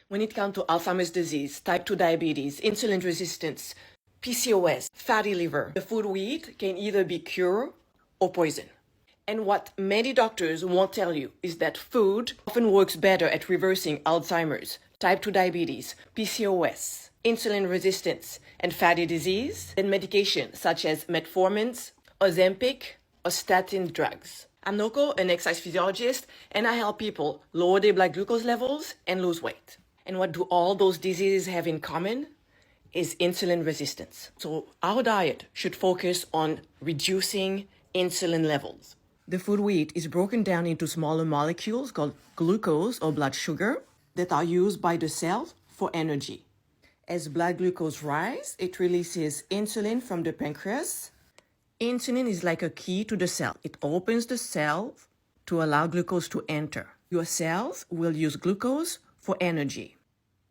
When it comes to Alzheimer's disease, type 2 diabetes, insulin resistance, PCOS, fatty liver, the food we eat can either be cure or poison. And what many doctors won't tell you is that food often works better at reversing Alzheimer's, type 2 diabetes, PCOS, insulin resistance, and fatty disease than medication such as metformins, Ozempic, or statin drugs. I'm Noko, an exercise physiologist, and I help people lower their blood glucose levels and lose weight. And what do all those diseases have in common? Is insulin resistance. So our diet should focus on reducing insulin levels. The food we eat is broken down into smaller molecules called glucose or blood sugar that are used by the cell for energy. As blood glucose rises, it releases insulin from the pancreas. Insulin is like a key to the cell. It opens the cell to allow glucose to enter. Your cells will use glucose for energy.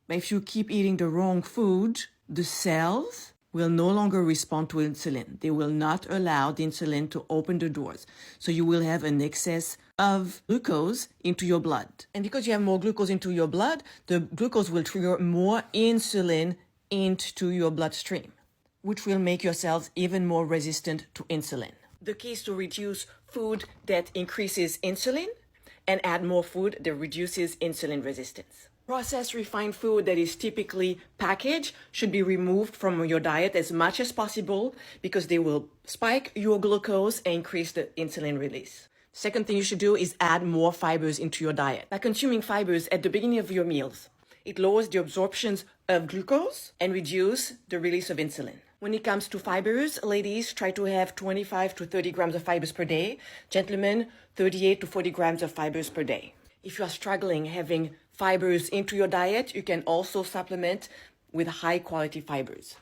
But if you keep eating the wrong food, the cells will no longer respond to insulin. They will not allow the insulin to open the doors. So you will have an excess of glucose into your blood. And because you have more glucose into your blood, the glucose will trigger more insulin into your bloodstream, which will make your cells even more resistant to insulin. The key is to reduce food that increases insulin and add more food that reduces insulin resistance. Processed refined food that is typically packaged should be removed from your diet as much as possible because they will spike your glucose and increase the insulin release. Second thing you should do is add more fibers into your diet. By consuming fibers at the beginning of your meals, it lowers the absorption of glucose and reduces the release of insulin. When it comes to fibers, ladies, try to have 25 to 30 grams of fibers per day. Gentlemen, 38 to 40 grams of fibers per day. If you are struggling having fibers into your diet, you can also supplement with high quality fibers.